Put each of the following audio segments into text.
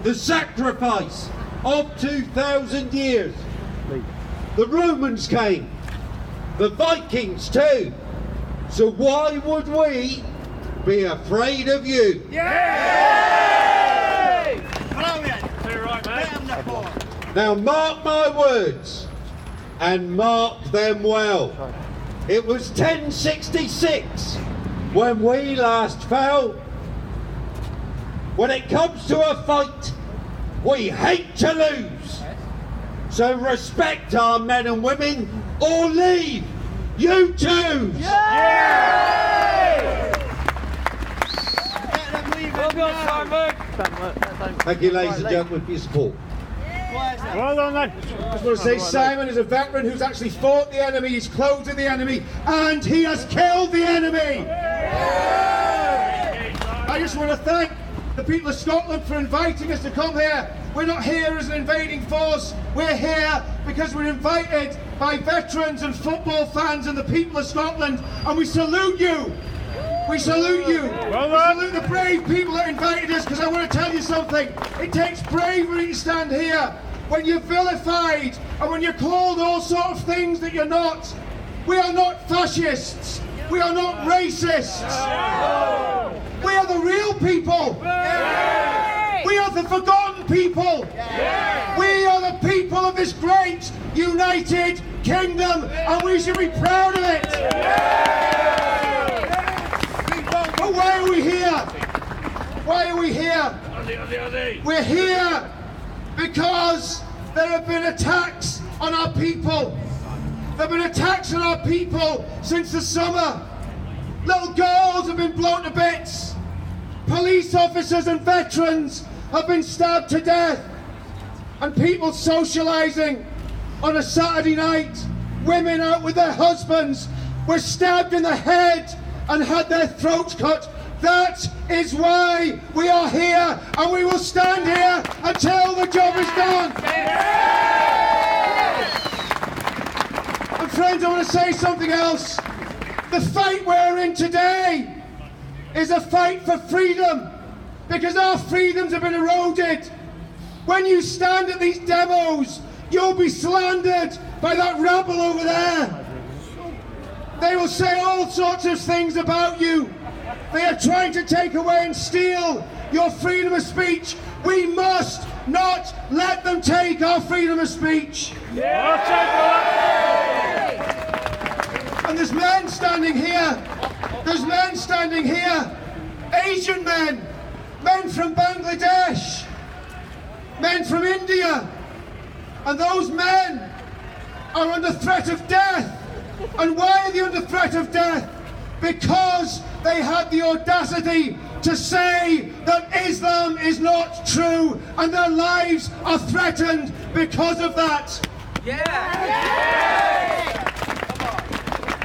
the sacrifice of 2,000 years. The Romans came, the Vikings too. So why would we be afraid of you? Yay! Brilliant! Too right, mate. Now mark my words, and mark them well. It was 1066 when we last fell. When it comes to a fight, we hate to lose. So respect our men and women, or leave. You choose. Yay! Well done, Simon. Thank you, ladies and gentlemen, for your support. Well done, then. I just want to say Simon is a veteran who's actually fought the enemy, he's close to the enemy, and he has killed the enemy. I just want to thank the people of Scotland for inviting us to come here. We're not here as an invading force, we're here because we're invited by veterans and football fans and the people of Scotland, and we salute you. We salute you. Well We done. salute the brave people that invited us, because I want to tell you something. It takes bravery to stand here when you're vilified and when you're called all sorts of things that you're not. We are not fascists. We are not racists. We are the real people. We are the forgotten people. We are the people of this great United Kingdom, and we should be proud of it. But why are we here? Why are we here? We're here because there have been attacks on our people. There have been attacks on our people since the summer. Little girls have been blown to bits. Police officers and veterans have been stabbed to death. And people socialising on a Saturday night, women out with their husbands, were stabbed in the head and had their throats cut. That is why we are here, and we will stand here until the job is done. And friends, I want to say something else. The fight we're in today is a fight for freedom, because our freedoms have been eroded. When you stand at these demos, you'll be slandered by that rabble over there. They will say all sorts of things about you. They are trying to take away and steal your freedom of speech. We must not let them take our freedom of speech. And there's men standing here. There's men standing here. Asian men. Men from Bangladesh. Men from India. And those men are under threat of death. And why are they under threat of death? Because they had the audacity to say that Islam is not true, and their lives are threatened because of that.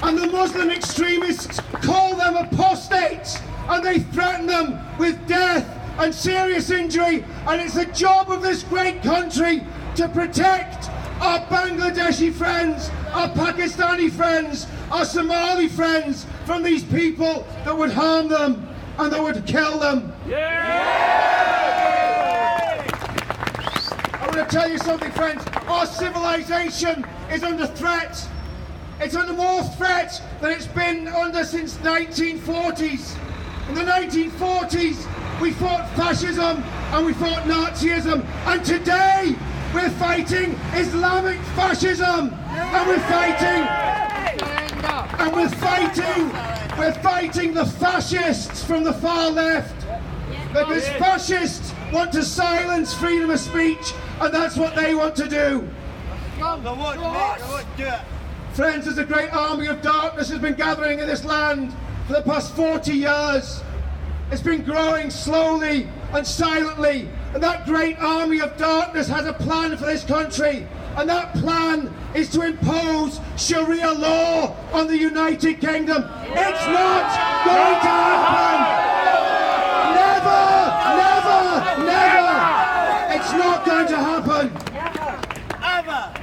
And the Muslim extremists call them apostates, and they threaten them with death and serious injury. And it's the job of this great country to protect our Bangladeshi friends, our Pakistani friends, our Somali friends from these people that would harm them and that would kill them. I want to tell you something, friends. Our civilization is under threat. It's under more threat than it's been under since 1940s. In the 1940s, we fought fascism and we fought Nazism, and today we're fighting Islamic fascism, and we're fighting the fascists from the far left, because fascists want to silence freedom of speech, and that's what they want to do. Friends, there's a great army of darkness has been gathering in this land for the past 40 years. It's been growing slowly and silently, and that great army of darkness has a plan for this country, and that plan is to impose Sharia law on the United Kingdom. It's not going to happen! Never, never, never! It's not going to happen!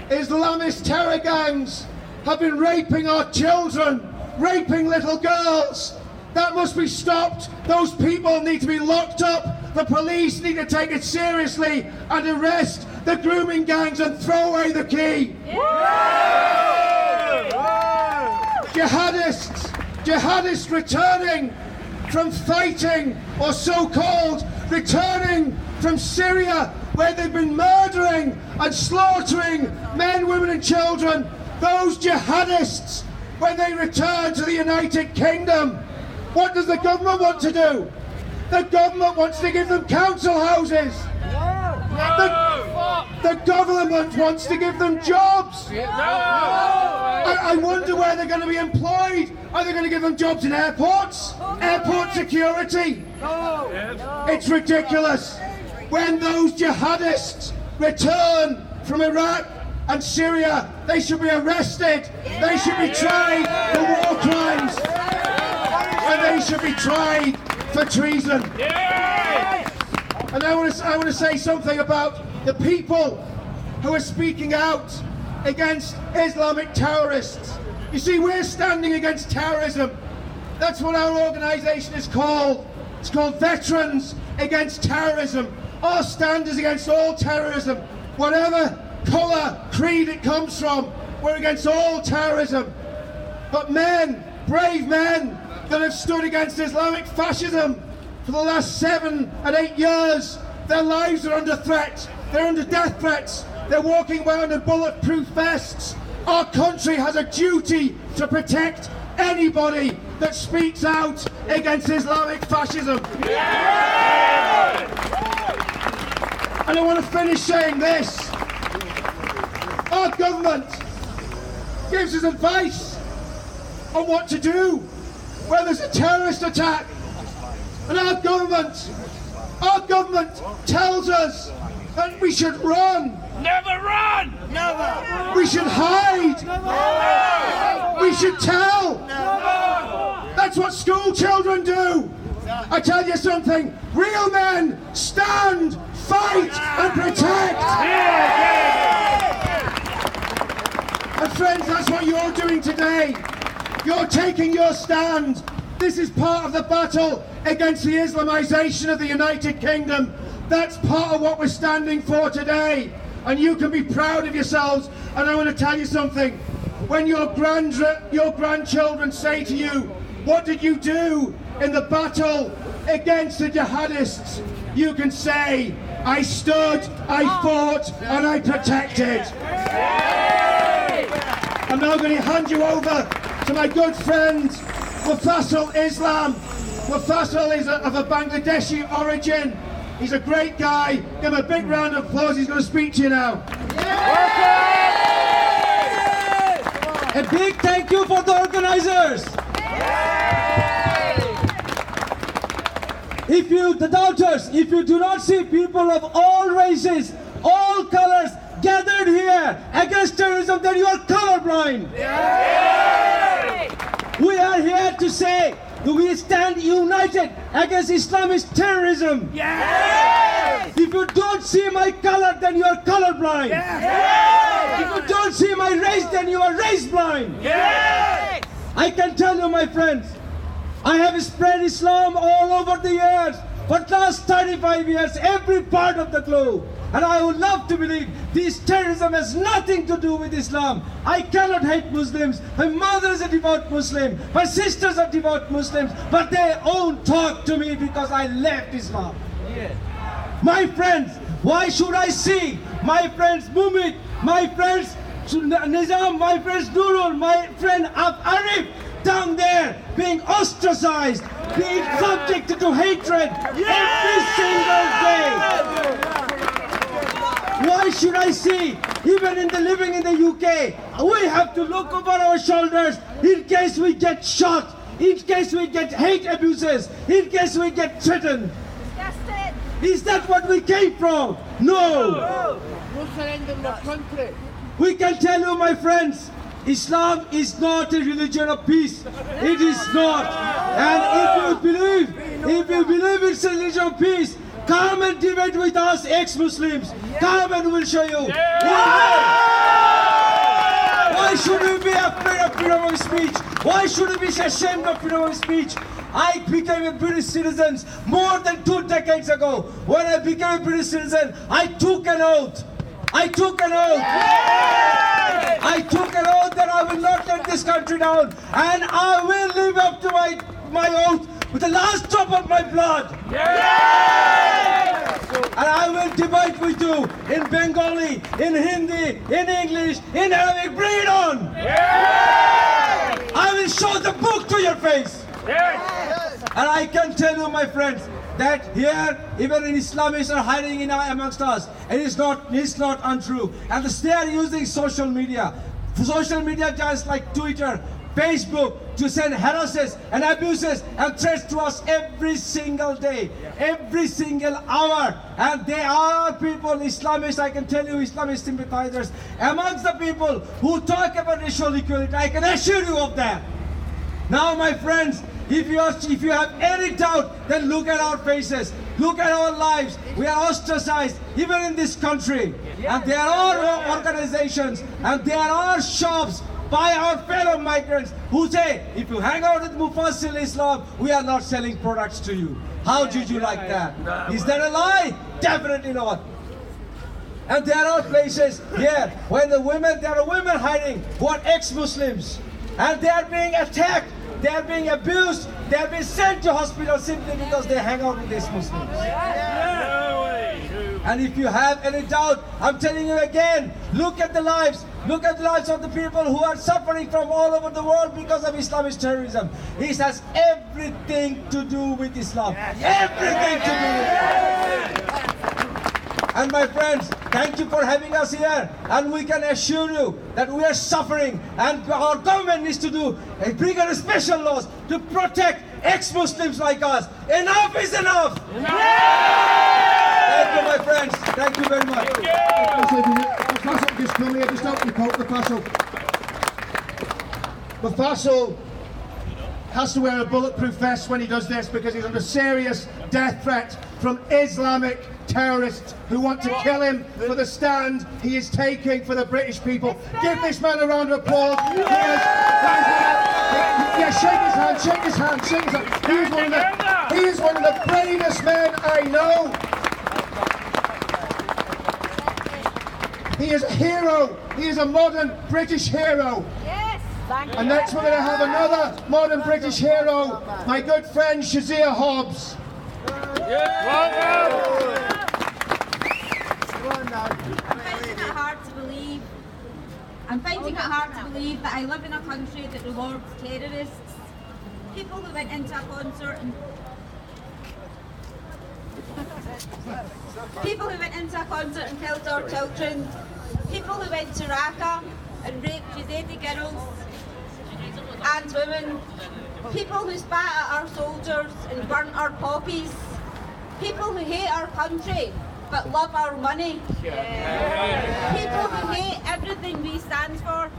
Islamist terror gangs have been raping our children, raping little girls. That must be stopped. Those people need to be locked up the police need to take it seriously and arrest the grooming gangs and throw away the key. Jihadists returning from fighting, or so-called returning from Syria, where they've been murdering and slaughtering men, women and children. Those jihadists, when they return to the United Kingdom, what does the government want to do? The government wants to give them council houses. The government wants to give them jobs. I wonder where they're going to be employed. Are they going to give them jobs in airports? Airport security? It's ridiculous. When those jihadists return from Iraq and Syria, they should be arrested. They should be tried for war crimes. And they should be tried for treason. And I want to say something about the people who are speaking out against Islamic terrorists. You see, we're standing against terrorism. That's what our organisation is called. It's called Veterans Against Terrorism. Our stand is against all terrorism, whatever colour, creed it comes from. We're against all terrorism. But men, brave men, that have stood against Islamic fascism for the last 7 and 8 years, their lives are under threat. They're under death threats. They're walking around in bulletproof vests. Our country has a duty to protect anybody that speaks out against Islamic fascism. And I want to finish saying this. Our government gives us advice on what to do when there's a terrorist attack. And our government tells us that we should run. Never run! Never! We should hide. Never! We should tell. Never! That's what school children do. I tell you something, real men stand, fight and protect. And friends, that's what you're doing today. You're taking your stand. This is part of the battle against the Islamization of the United Kingdom. That's part of what we're standing for today. And you can be proud of yourselves. And I want to tell you something. When your grandchildren say to you, what did you do in the battle against the jihadists? You can say, I stood, I fought, and I protected. I'm now going to hand you over to my good friend, Mufassil Islam. Mufassil is of a Bangladeshi origin. He's a great guy. Give him a big round of applause. He's going to speak to you now. A big thank you for the organizers. If you, the doubters, if you do not see people of all races, all colors gathered here against terrorism, then you are colorblind. We are here to say that we stand united against Islamist terrorism. If you don't see my color, then you are colorblind. If you don't see my race, then you are race blind. I can tell you, my friends, I have spread Islam all over the years, for the last 35 years, every part of the globe. And I would love to believe this terrorism has nothing to do with Islam. I cannot hate Muslims. My mother is a devout Muslim. My sisters are devout Muslims. But they won't talk to me because I left Islam. My friends, why should I see my friends Mumit, my friends Nizam, my friends Nurul, my friend Arif down there being ostracized, being subjected to hatred every single day? Why should I see, even living in the UK, we have to look over our shoulders in case we get shot, in case we get hate abuses, in case we get threatened. Is that what we came from? No. We can tell you, my friends, Islam is not a religion of peace. It is not. And if you believe it's a religion of peace, come and debate with us, ex-Muslims. Come and we'll show you. Why Why should we be afraid of freedom of speech? Why should we be ashamed of freedom of speech? I became a British citizen more than 2 decades ago. When I became a British citizen, I took an oath. I took an oath. I took an oath that I will not let this country down, and I will live up to my oath with the last drop of my blood. And I will debate with you in Bengali, in Hindi, in English, in Arabic. Bring it on! I will show the book to your face. And I can tell you, my friends, that here even Islamists are hiding in amongst us. And it's not untrue. And they are using social media just like Twitter, Facebook, to send harasses and abuses and threats to us every single day, every single hour. And there are people, Islamists, I can tell you, Islamist sympathizers, amongst the people who talk about racial equality. I can assure you of that. Now, my friends, if you have any doubt, then look at our faces, look at our lives. We are ostracized, even in this country. And there are organizations and there are shops by our fellow migrants who say, if you hang out with Mufassil Islam, we are not selling products to you. How did you like that? Is that a lie? Definitely not. And there are places here where there are women hiding who are ex-Muslims, and they are being attacked, they are being abused, they are being sent to hospital simply because they hang out with these Muslims. And if you have any doubt, I'm telling you again, look at the lives of the people who are suffering from all over the world because of Islamist terrorism. This has everything to do with Islam. Everything to do with it. And my friends, thank you for having us here. And we can assure you that we are suffering, and our government needs to bring in special laws to protect ex-Muslims like us. Enough is enough. Thank you, my friends. Thank you very much. Mufassil has to wear a bulletproof vest when he does this because he's under serious death threat from Islamic terrorists who want to kill him for the stand he is taking for the British people. Give this man a round of applause. Shake his hand, shake his hand, shake his hand. He is one of the bravest men I know. He is a hero. He is a modern British hero. Yes. And next we're going to have another modern British hero, my good friend Shazia Hobbs. I'm finding it hard to believe that I live in a country that rewards terrorists, people who went into a concert and killed our children, people who went to Raqqa and raped Yazidi girls and women, people who spat at our soldiers and burnt our poppies, people who hate our country but love our money, people who hate everything we stand for.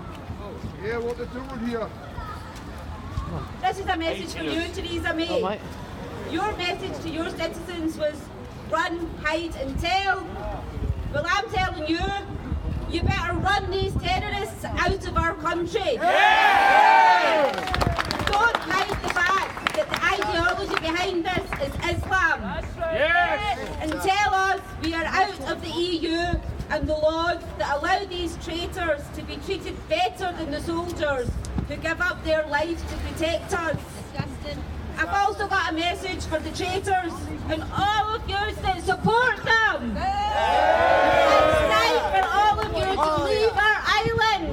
Yeah, what they're doing here. This is a message for you, Theresa May. Your message to your citizens was run, hide and tell. Well, I'm telling you, you better run these terrorists out of our country. Don't hide the fact that the ideology behind this is Islam. And tell us we are out of the EU and the laws that allow these traitors to be treated better than the soldiers who give up their lives to protect us. I've also got a message for the traitors and all of you that support them. It's time for all of you to leave our island.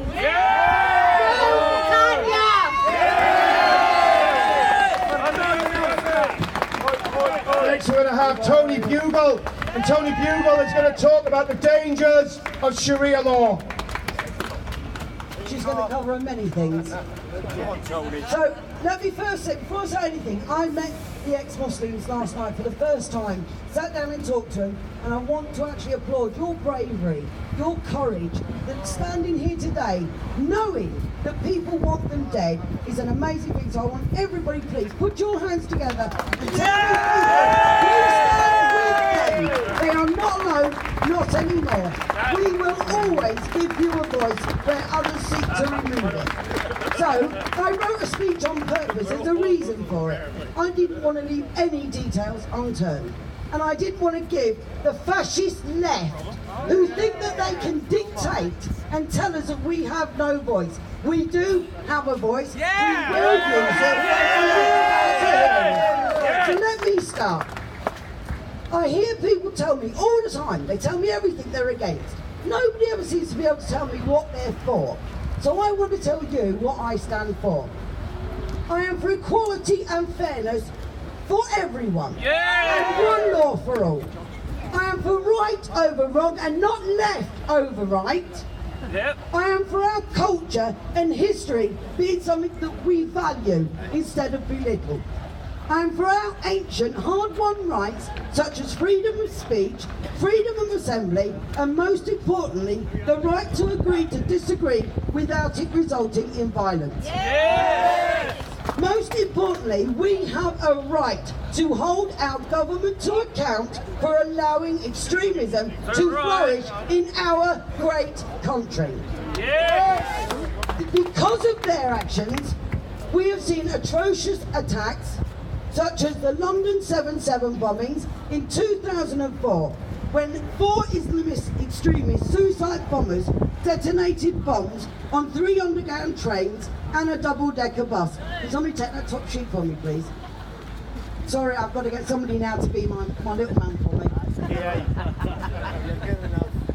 Next we're going to have Tony Bugle, and Tony Bugle is going to talk about the dangers of Sharia law. She's going to cover many things. So let me first say, before I say anything, I met the ex-Muslims last night for the first time, sat down and talked to them, and I want to actually applaud your bravery, your courage, that standing here today, knowing that people want them dead, is an amazing thing. So I want everybody, please, put your hands together and tell these people, you stand with them. They are not alone, not anymore. We will always give you a voice where others seek to remove it. So, I wrote a speech on purpose. There's a reason for it. I didn't want to leave any details unturned. And I didn't want to give the fascist left, who think that they can dictate and tell us that we have no voice. We do have a voice. Yeah. We will use it. So let me start. I hear people tell me all the time, they tell me everything they're against. Nobody ever seems to be able to tell me what they're for. So I want to tell you what I stand for. I am for equality and fairness for everyone. Yeah. And one law for all. I am for right over wrong and not left over right. Yep. I am for our culture and history being something that we value instead of belittle. I am for our ancient hard-won rights such as freedom of speech, freedom of assembly, and most importantly, the right to agree to disagree without it resulting in violence. Yes. Most importantly, we have a right to hold our government to account for allowing extremism to flourish in our great country. Yes. Because of their actions, we have seen atrocious attacks such as the London 7/7 bombings in 2004, when 4 Islamist extremist suicide bombers detonated bombs on 3 underground trains and a double-decker bus. Can somebody take that top sheet for me, please? Sorry, I've got to get somebody now to be my little man for me.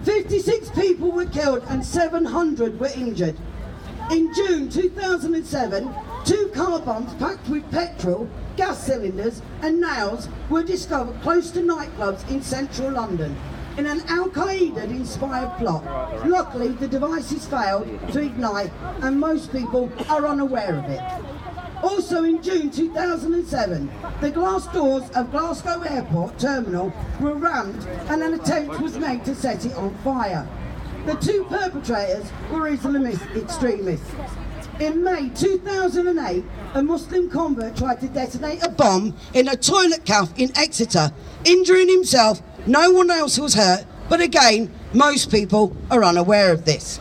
56 people were killed and 700 were injured. In June 2007, 2 car bombs packed with petrol, gas cylinders and nails were discovered close to nightclubs in central London in an Al-Qaeda-inspired plot. Luckily, the devices failed to ignite and most people are unaware of it. Also in June 2007, the glass doors of Glasgow Airport Terminal were rammed and an attempt was made to set it on fire. The 2 perpetrators were Islamist extremists. In May 2008, a Muslim convert tried to detonate a bomb in a toilet cafe in Exeter, injuring himself. No one else was hurt, but again, most people are unaware of this.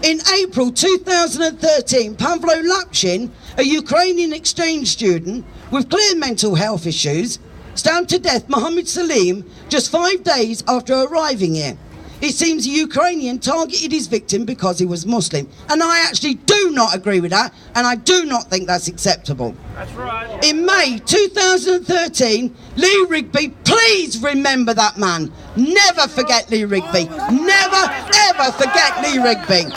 In April 2013, Pavlo Lapshin, a Ukrainian exchange student with clear mental health issues, stabbed to death Mohammed Salim just 5 days after arriving here. It seems the Ukrainian targeted his victim because he was Muslim. And I actually do not agree with that, and I do not think that's acceptable. That's right. In May 2013, Lee Rigby, please remember that man. Never forget Lee Rigby. Never, ever forget Lee Rigby.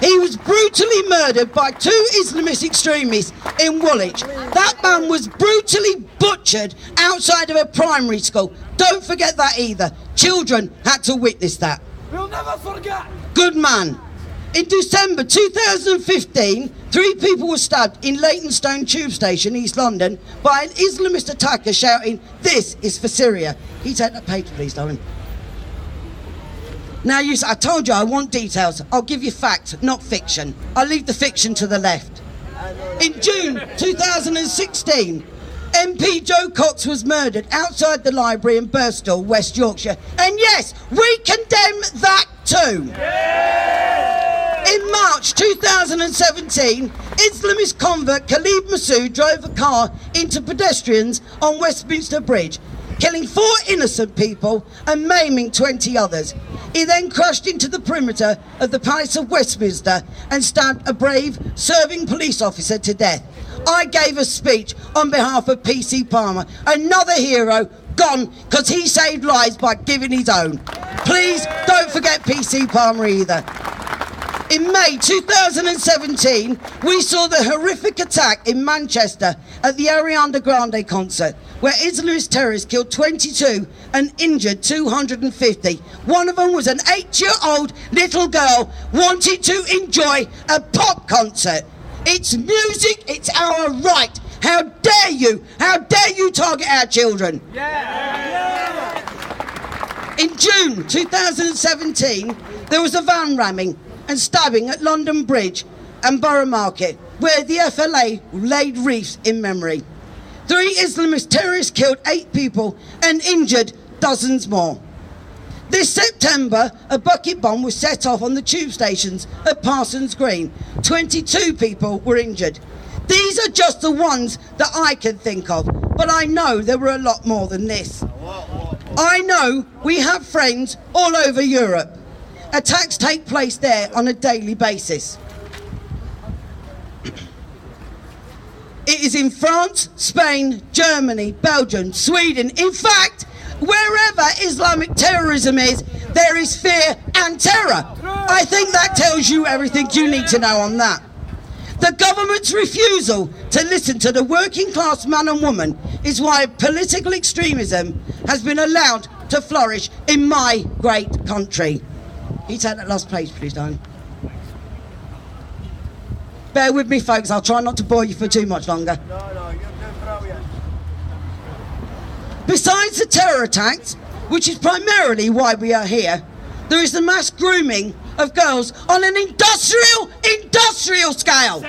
He was brutally murdered by 2 Islamist extremists in Woolwich. That man was brutally butchered outside of a primary school. Don't forget that either. Children had to witness that. We'll never forget. Good man. In December 2015, 3 people were stabbed in Leytonstone Tube Station, East London, by an Islamist attacker shouting, "This is for Syria." Can you take that page, please, darling? Now, I told you I want details. I'll give you facts, not fiction. I'll leave the fiction to the left. In June 2016, MP Joe Cox was murdered outside the library in Birstall, West Yorkshire. And yes, we condemn that too. Yeah! In March 2017, Islamist convert Khalid Massoud drove a car into pedestrians on Westminster Bridge, killing 4 innocent people and maiming 20 others. He then crashed into the perimeter of the Palace of Westminster and stabbed a brave serving police officer to death. I gave a speech on behalf of PC Palmer, another hero gone because he saved lives by giving his own. Please don't forget PC Palmer either. In May 2017, we saw the horrific attack in Manchester at the Ariana Grande concert, where Islamist terrorists killed 22 and injured 250. One of them was an 8-year-old little girl wanting to enjoy a pop concert. It's music, it's our right. How dare you target our children? Yeah. In June 2017, there was a van ramming and stabbing at London Bridge and Borough Market, where the FLA laid wreaths in memory. 3 Islamist terrorists killed 8 people and injured dozens more. This September, a bucket bomb was set off on the tube stations at Parsons Green. 22 people were injured. These are just the ones that I can think of, but I know there were a lot more than this. I know we have friends all over Europe. Attacks take place there on a daily basis. It is in France, Spain, Germany, Belgium, Sweden. In fact, wherever Islamic terrorism is, there is fear and terror. I think that tells you everything you need to know on that. The government's refusal to listen to the working class man and woman is why political extremism has been allowed to flourish in my great country. Can you take that last page, please, Diane? Bear with me, folks. I'll try not to bore you for too much longer. No, you're doing brilliant. Besides the terror attacks, which is primarily why we are here, there is the mass grooming of girls on an industrial scale.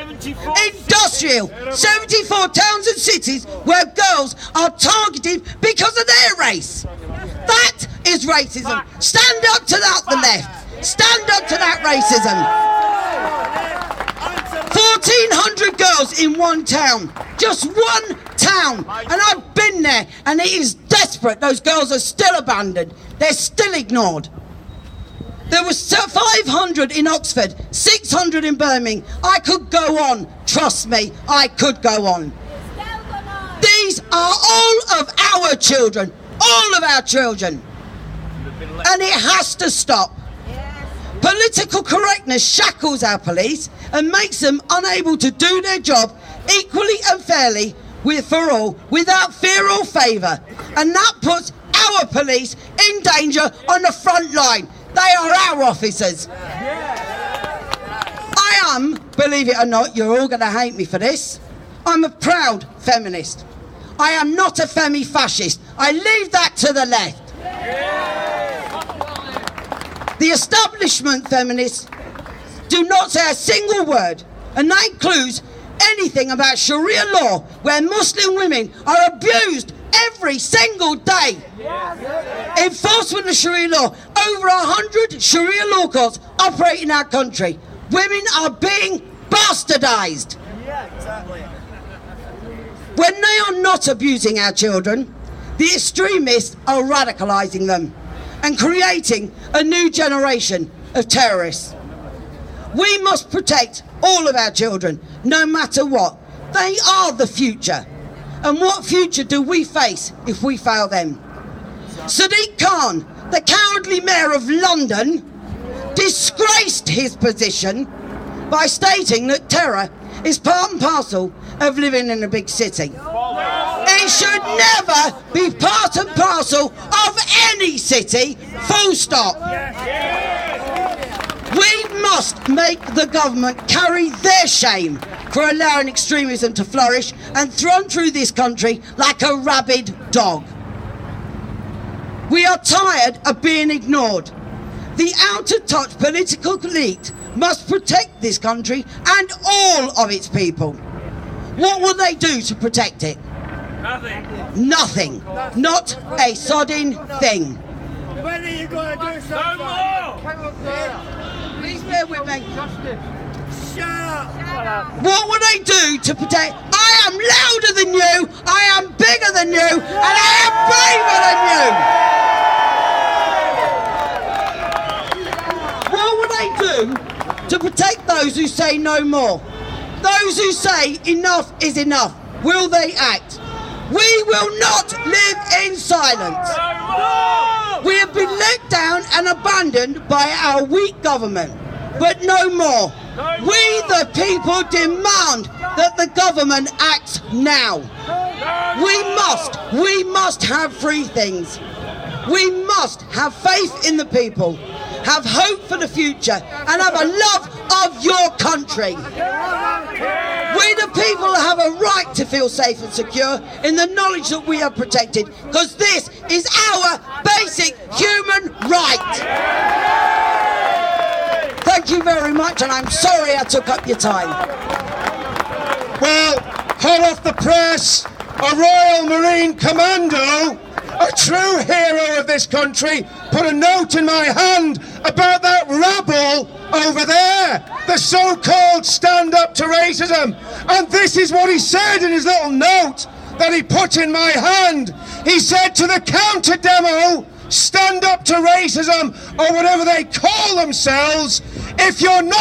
74 towns and cities where girls are targeted because of their race. That is racism. Stand up to that, the left. Stand up to that racism. 1,400 girls in one town. Just one town. And I've been there, and it is desperate. Those girls are still abandoned. They're still ignored. There was 500 in Oxford, 600 in Birmingham. I could go on. Trust me, I could go on. These are all of our children. All of our children. And it has to stop. Political correctness shackles our police and makes them unable to do their job equally and fairly for all, without fear or favour. And that puts our police in danger on the front line. They are our officers. I am, believe it or not, you're all going to hate me for this, I'm a proud feminist. I am not a femi-fascist. I leave that to the left. The establishment feminists do not say a single word, and that includes anything about Sharia law, where Muslim women are abused every single day. Enforcement of Sharia law. Over 100 Sharia law courts operate in our country. Women are being bastardized. When they are not abusing our children, the extremists are radicalizing them and creating a new generation of terrorists. We must protect all of our children, no matter what. They are the future. And what future do we face if we fail them? Sadiq Khan, the cowardly mayor of London, disgraced his position by stating that terror is part and parcel of living in a big city. It should never be part and parcel of any city, full stop. We must make the government carry their shame for allowing extremism to flourish and run through this country like a rabid dog. We are tired of being ignored. The out-of-touch political elite must protect this country and all of its people. What will they do to protect it? Nothing. Nothing. Not a sodding thing. When are you going to do something? No more! Please bear with me. Shut up! What will they do to protect? I am louder than you, I am bigger than you, and I am braver than you! What will they do to protect those who say no more? Those who say enough is enough. Will they act? We will not live in silence. We have been let down and abandoned by our weak government, but no more. We the people demand that the government acts now. We must have three things. We must have faith in the people, have hope for the future, and have a love of your country. We the people have a right to feel safe and secure in the knowledge that we are protected, because this is our basic human right. Thank you very much, and I'm sorry I took up your time. Well, hot off the press, a Royal Marine Commando, a true hero of this country, put a note in my hand about that rabble over there, the so-called Stand Up to Racism. And this is what he said in his little note that he put in my hand. He said to the counter-demo, Stand Up to Racism, or whatever they call themselves, if you're not